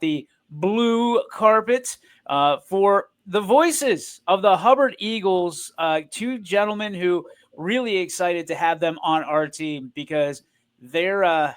the blue carpet for the voices of the Hubbard Eagles, two gentlemen who really excited to have them on our team because their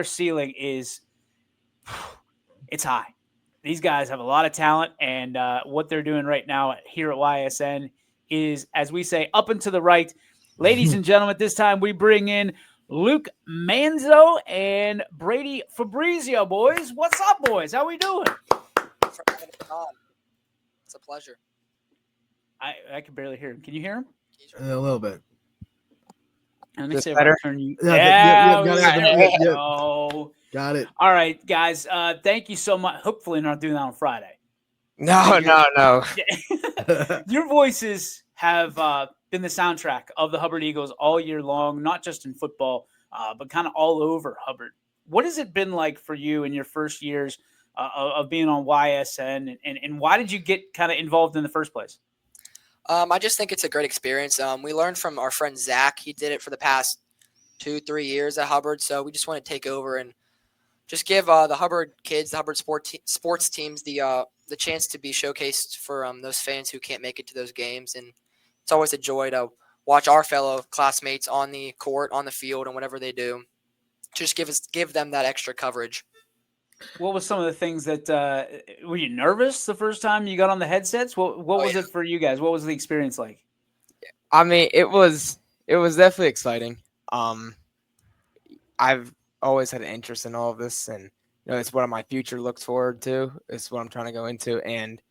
ceiling is it's high. These guys have a lot of talent, and what they're doing right now here at YSN is, as we say, up and to the right. Ladies and gentlemen, at this time we bring in Luke Manzo and Brady Fabrizio. Boys, what's up, boys? How we doing? For having me on. It's a pleasure. I can barely hear him. Can you hear him? A little bit. Let me Just see if better? I turn you. Yeah, Got it. All right, guys. Thank you so much. Hopefully, not doing that on Friday. No. Your voices have been the soundtrack of the Hubbard Eagles all year long, not just in football, but kind of all over Hubbard. What has it been like for you in your first years of being on YSN, and why did you get kind of involved in the first place? I just think it's a great experience. We learned from our friend Zach. He did it for the past 2-3 years at Hubbard, so we just want to take over and just give the Hubbard kids, the Hubbard sports teams, the chance to be showcased for those fans who can't make it to those games. And it's always a joy to watch our fellow classmates on the court, on the field, and whatever they do. Just give them that extra coverage. What was some of the things that were you nervous the first time you got on the headsets? What was it for you guys? What was the experience like? I mean, it was definitely exciting. I've always had an interest in all of this, and it's what my future looks forward to. It's what I'm trying to go into, and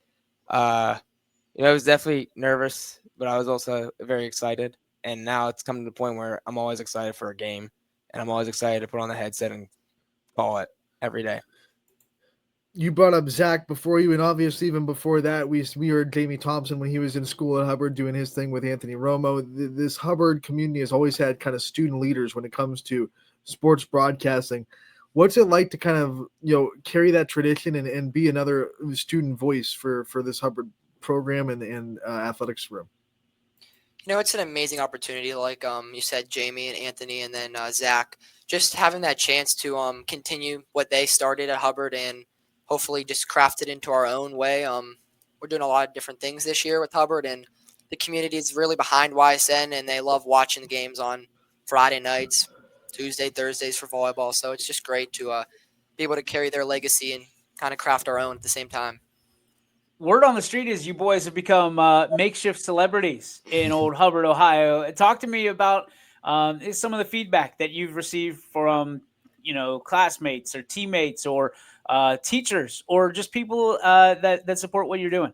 I was definitely nervous, but I was also very excited. And now it's coming to the point where I'm always excited for a game, and I'm always excited to put on the headset and call it every day. You brought up Zach before you, and obviously even before that, we heard Jamie Thompson when he was in school at Hubbard doing his thing with Anthony Romo. This Hubbard community has always had kind of student leaders when it comes to sports broadcasting. What's it like to kind of carry that tradition and be another student voice for this Hubbard program and athletics room? It's an amazing opportunity, like you said, Jamie and Anthony, and then Zach. Just having that chance to continue what they started at Hubbard and hopefully just craft it into our own way. We're doing a lot of different things this year with Hubbard, and the community is really behind YSN, and they love watching the games on Friday nights, Tuesday, Thursdays for volleyball. So it's just great to be able to carry their legacy and kind of craft our own at the same time. Word on the street is you boys have become makeshift celebrities in old Hubbard, Ohio. Talk to me about some of the feedback that you've received from classmates or teammates or teachers or just people that support what you're doing.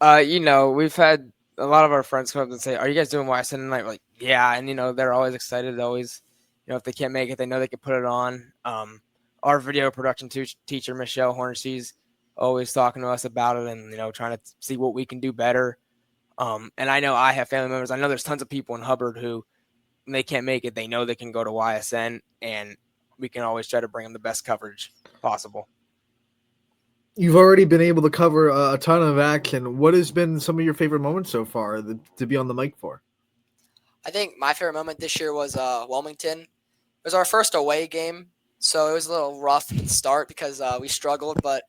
We've had a lot of our friends come up and say, "Are you guys doing YSN tonight?" We're like, yeah, and they're always excited. Always, if they can't make it, they know they can put it on. Our video production teacher, Michelle Horner, she's always talking to us about it and trying to see what we can do better. And I know I have family members. I know there's tons of people in Hubbard who, when they can't make it, they know they can go to YSN, and we can always try to bring them the best coverage possible. You've already been able to cover a ton of action. What has been some of your favorite moments so far to be on the mic for? I think my favorite moment this year was Wilmington. It was our first away game, so it was a little rough at the start because we struggled. But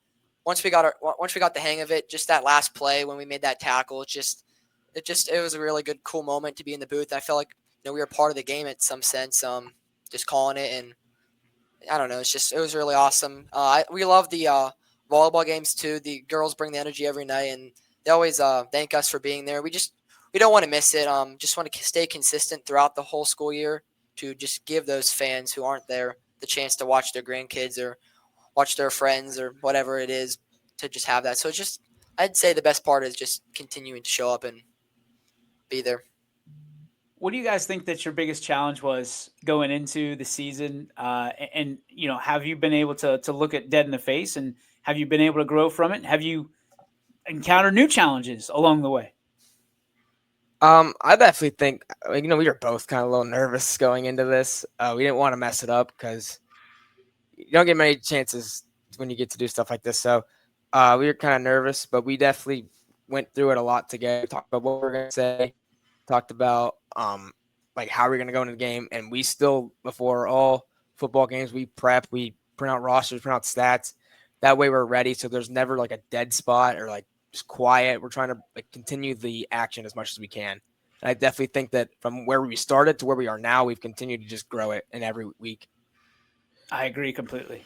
once we got the hang of it, just that last play when we made that tackle, it was a really good, cool moment to be in the booth. I felt like we were part of the game in some sense, just calling it, and I don't know. It was really awesome. We love the volleyball games too. The girls bring the energy every night, and they always thank us for being there. We don't want to miss it. Just want to stay consistent throughout the whole school year to just give those fans who aren't there the chance to watch their grandkids or watch their friends or whatever it is, to just have that. So I'd say the best part is just continuing to show up and be there. What do you guys think that your biggest challenge was going into the season? And have you been able to look it dead in the face, and have you been able to grow from it? Have you encountered new challenges along the way? I definitely think, we were both kind of a little nervous going into this. We didn't want to mess it up because you don't get many chances when you get to do stuff like this. So we were kind of nervous, but we definitely went through it a lot together. Talked about what we're going to say, talked about how we're going to go into the game. And we still, before all football games, we prep, we print out rosters, print out stats That way we're ready. So there's never like a dead spot or like just quiet. We're trying to like continue the action as much as we can. And I definitely think that from where we started to where we are now, we've continued to just grow it in every week. I agree completely.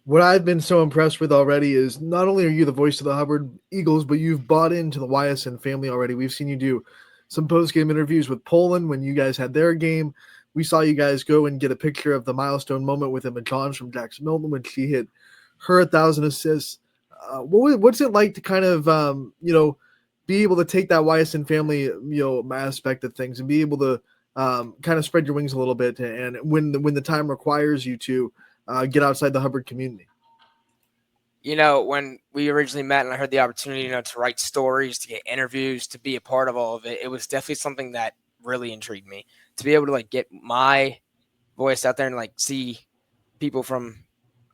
What I've been so impressed with already is not only are you the voice of the Hubbard Eagles, but you've bought into the YSN family already. We've seen you do some post-game interviews with Poland when you guys had their game. We saw you guys go and get a picture of the milestone moment with Emma Johns from Jackson Milton when she hit her 1,000 assists. What's it like to kind of, be able to take that YSN family, aspect of things and be able to kind of spread your wings a little bit and when the time requires you to get outside the Hubbard community? When we originally met and I heard the opportunity, to write stories, to get interviews, to be a part of all of it, it was definitely something that really intrigued me. To be able to like get my voice out there and like see people from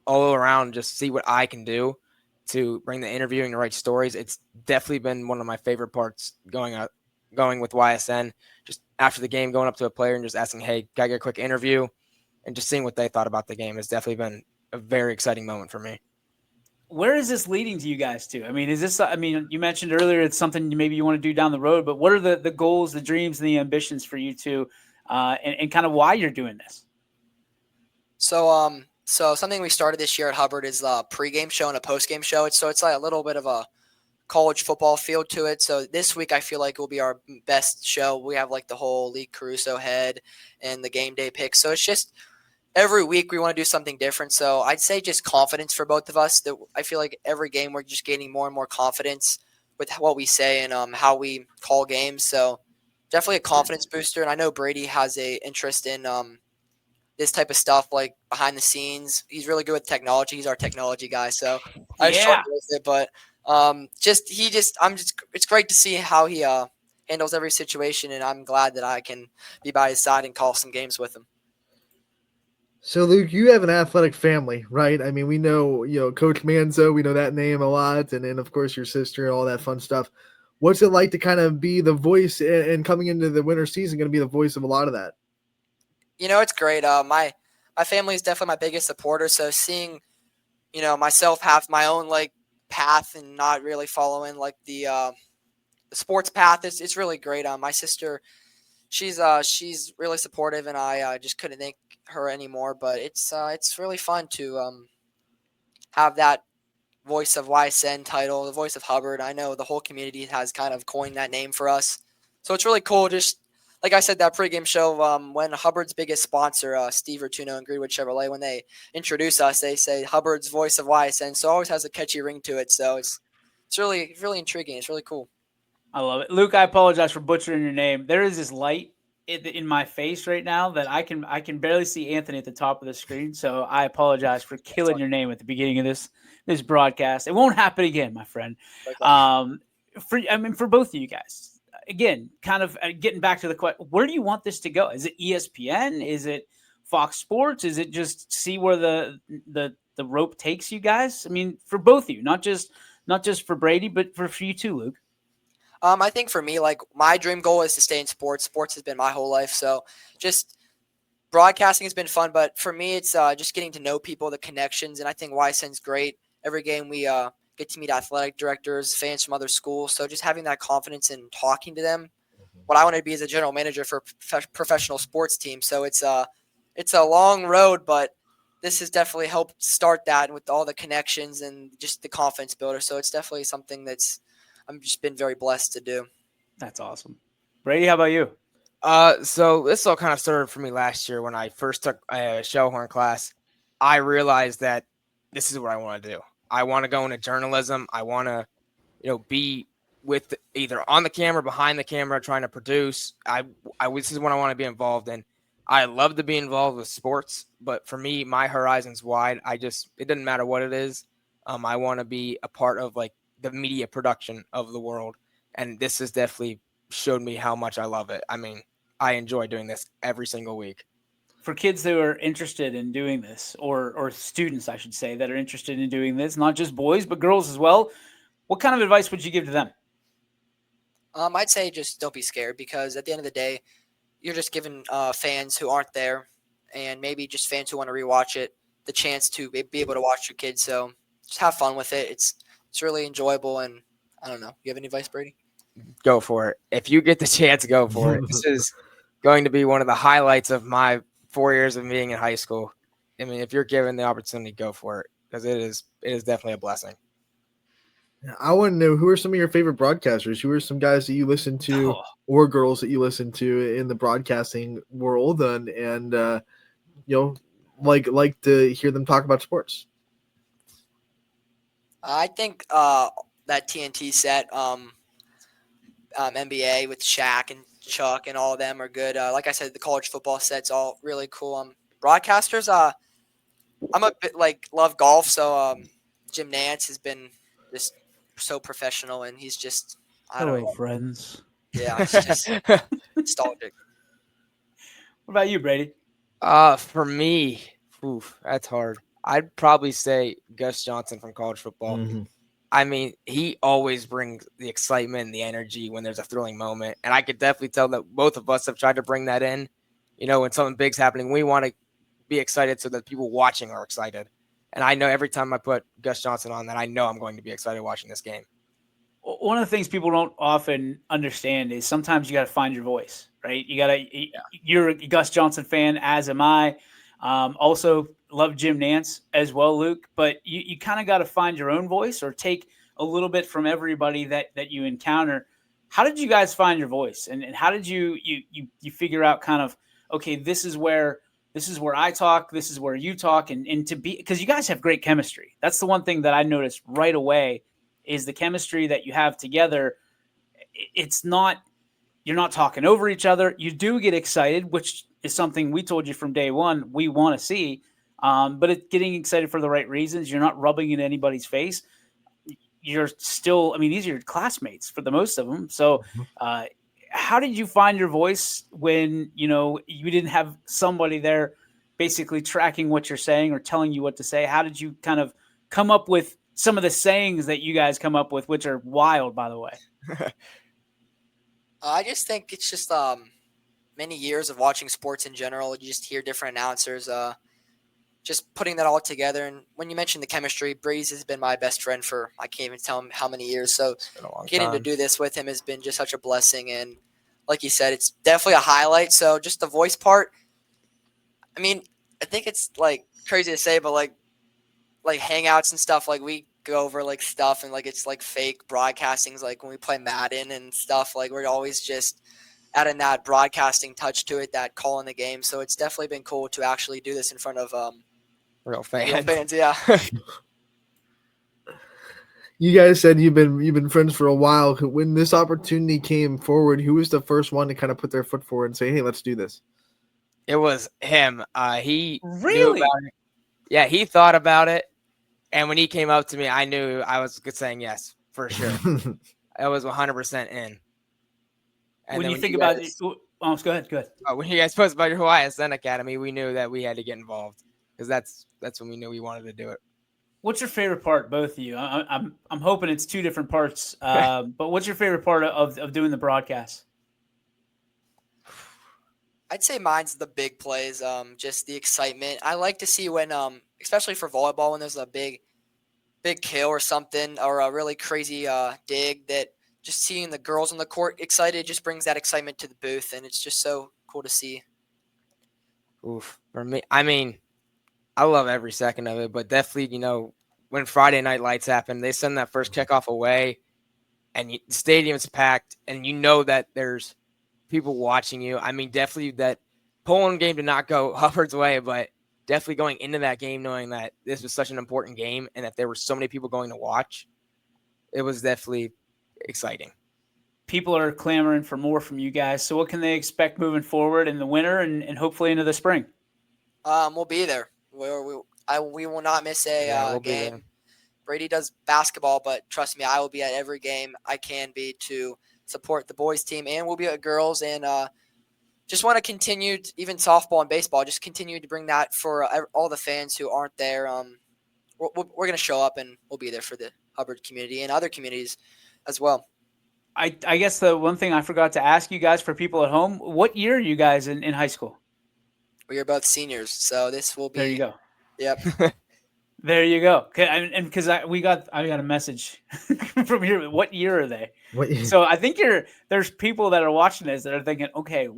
all around, just see what I can do to bring the interviewing to write stories. It's definitely been one of my favorite parts going with YSN. Just after the game, going up to a player and just asking, "Hey, can I get a quick interview?" and just seeing what they thought about the game has definitely been a very exciting moment for me. Where is this leading to you guys to? I mean, you mentioned earlier it's something maybe you want to do down the road, but what are the goals, the dreams, and the ambitions for you two, and kind of why you're doing this? So something we started this year at Hubbard is a pregame show and a postgame show. It's like a little bit of a college football feel to it. So this week I feel like will be our best show. We have like the whole Lee Caruso head and the game day picks. So it's just every week we want to do something different. So I'd say just confidence for both of us. That I feel like every game we're just gaining more and more confidence with what we say and how we call games. So definitely a confidence booster. And I know Brady has a interest in this type of stuff, like behind the scenes. He's really good with technology. He's our technology guy. So I struggle with it, but it's great to see how he handles every situation. And I'm glad that I can be by his side and call some games with him. So, Luke, you have an athletic family, right? I mean, we know, Coach Manzo, we know that name a lot, and then, of course, your sister and all that fun stuff. What's it like to kind of be the voice and coming into the winter season, going to be the voice of a lot of that? It's great. My family is definitely my biggest supporter. So seeing, myself have my own like path and not really following like the sports path it's really great. My sister, she's really supportive, and I just couldn't thank her anymore. But it's really fun to have that voice of YSN title, the voice of Hubbard. I know the whole community has kind of coined that name for us, so it's really cool. Just like I said, that pregame show, when Hubbard's biggest sponsor, Steve Rotuno and Greenwood Chevrolet, when they introduce us, they say Hubbard's voice of YSN, so it always has a catchy ring to it. So it's really, really intriguing. It's really cool. I love it. Luke, I apologize for butchering your name. There is this light in my face right now that I can barely see Anthony at the top of the screen. So I apologize for killing your name at the beginning of this broadcast. It won't happen again, my friend. For both of you guys, again, kind of getting back to the question, where do you want this to go? Is it ESPN? Is it Fox Sports? Is it just see where the rope takes you guys? I mean, for both of you, not just for Brady, but for you too, Luke. I think for me, like my dream goal is to stay in sports. Sports has been my whole life. So just broadcasting has been fun. But for me, it's just getting to know people, the connections. And I think YSN's great. Every game we get to meet athletic directors, fans from other schools. So just having that confidence in talking to them. What I want to be is a general manager for a professional sports team. So it's a long road, but this has definitely helped start that with all the connections and just the confidence builder. So it's definitely something that's I've just been very blessed to do. That's awesome. Brady, how about you? So this all kind of started for me last year when I first took a shell horn class. I realized that this is what I want to do. I want to go into journalism. I want to, be with either on the camera, behind the camera, trying to produce. This is what I want to be involved in. I love to be involved with sports, but for me, my horizon's wide. It doesn't matter what it is. I want to be a part of like the media production of the world. And this has definitely showed me how much I love it. I mean, I enjoy doing this every single week. For kids who are interested in doing this, or students, I should say, that are interested in doing this, not just boys, but girls as well, what kind of advice would you give to them? I'd say just don't be scared, because at the end of the day, you're just giving fans who aren't there, and maybe just fans who want to rewatch it, the chance to be able to watch your kids. So just have fun with it. It's really enjoyable, and I don't know. You have any advice, Brady? Go for it. If you get the chance, go for it. This is going to be one of the highlights of my 4 years of being in high school. I mean, if you're given the opportunity, go for it, because it is definitely a blessing. I want to know, who are some of your favorite broadcasters? Who are some guys that you listen to, or girls that you listen to in the broadcasting world, and like to hear them talk about sports? I think that TNT set, NBA with Shaq and Chuck and all of them are good. Like I said, the college football set's all really cool. Broadcasters, I'm a bit love golf, so Jim Nance has been just so professional, and he's just I don't Hello, know. friends. Yeah, it's just nostalgic. What about you, Brady? For me, that's hard. I'd probably say Gus Johnson from college football. I mean, he always brings the excitement and the energy when there's a thrilling moment. And I could definitely tell that both of us have tried to bring that in. You know, when something big's happening, we want to be excited so that people watching are excited. And I know every time I put Gus Johnson on that, I know I'm going to be excited watching this game. One of the things people don't often understand is sometimes you got to find your voice, right? You're a Gus Johnson fan, as am I. Also love Jim Nance as well, Luke, but you kind of got to find your own voice or take a little bit from everybody that you encounter. How did you guys find your voice, and how did you figure out kind of, okay, this is where I talk, this is where you talk, and to be, because you guys have great chemistry. That's the one thing that I noticed right away is the chemistry that you have together. It's not, you're not talking over each other. You do get excited, which is something we told you from day one we want to see. But it's getting excited for the right reasons. You're not rubbing it in anybody's face. You're still, I mean, these are your classmates for the most of them. So how did you find your voice when, you didn't have somebody there basically tracking what you're saying or telling you what to say? How did you kind of come up with some of the sayings that you guys come up with, which are wild, by the way? I just think it's just many years of watching sports in general. You just hear different announcers, just putting that all together. And when you mentioned the chemistry, Breeze has been my best friend for, I can't even tell him how many years. So getting to do this with him has been just such a blessing. And like you said, it's definitely a highlight. So just the voice part, I mean, I think it's like crazy to say, but like hangouts and stuff, like we go over like stuff and like it's like fake broadcastings, like when we play Madden and stuff, like we're always just adding that broadcasting touch to it, that call in the game. So it's definitely been cool to actually do this in front of real fans. Yeah. You guys said you've been friends for a while. When this opportunity came forward, who was the first one to kind of put their foot forward and say, "Hey, let's do this"? It was him. He Really? knew about it. Yeah, he thought about it. And when he came up to me, I knew I was saying yes, for sure. I was 100% in. And when you think about it, go ahead. When you guys posted about your YSN Academy, we knew that we had to get involved because that's when we knew we wanted to do it. What's your favorite part, both of you? I'm hoping it's two different parts, but what's your favorite part of doing the broadcast? I'd say mine's the big plays, just the excitement. I like to see when, especially for volleyball, when there's a big kill or something, or a really crazy dig, that just seeing the girls on the court excited just brings that excitement to the booth, and it's just so cool to see. Oof. For me, I mean, I love every second of it, but definitely, when Friday night lights happen, they send that first kickoff away, and the stadium's packed, and you know that there's people watching you. I mean, definitely that Poland game did not go Hubbard's way, but definitely going into that game knowing that this was such an important game and that there were so many people going to watch, it was definitely exciting. People are clamoring for more from you guys. So what can they expect moving forward in the winter and hopefully into the spring? We'll be there. We will not miss a game. Brady does basketball, but trust me, I will be at every game I can be to support the boys team, and we'll be at girls, and just want to continue, even softball and baseball, just continue to bring that for all the fans who aren't there. We're going to show up, and we'll be there for the Hubbard community and other communities as well. I guess the one thing I forgot to ask you guys, for people at home, what year are you guys in high school? We are both seniors, so this will be. There you go. Yep. There you go. And because I got a message from here. What year are they? What? So I think there's people that are watching this that are thinking, okay,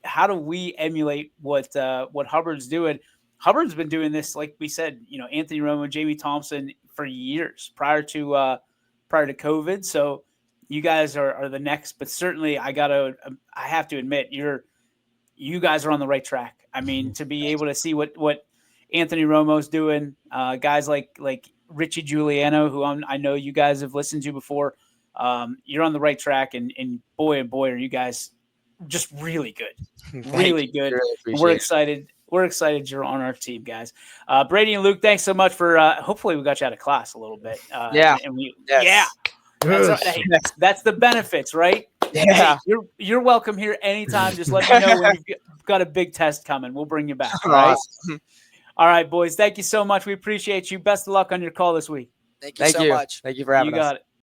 how do we emulate what Hubbard's doing? Hubbard's been doing this, like we said, Anthony Romo, Jamie Thompson for years prior to COVID. So you guys are the next, but certainly I have to admit you guys are on the right track. I mean, to be able to see what Anthony Romo's doing, guys like Richie Giuliano, who I know you guys have listened to before, you're on the right track, and boy, are you guys just really good, really good. Really We're excited. We're excited you're on our team, guys. Brady and Luke, thanks so much for. Hopefully, we got you out of class a little bit. Yeah. Yeah. That's the benefits, right? Yeah. Hey, you're welcome here anytime. Just let me know when you've got a big test coming. We'll bring you back. All right. Awesome. All right, boys. Thank you so much. We appreciate you. Best of luck on your call this week. Thank you so much. Thank you for having us. You got it.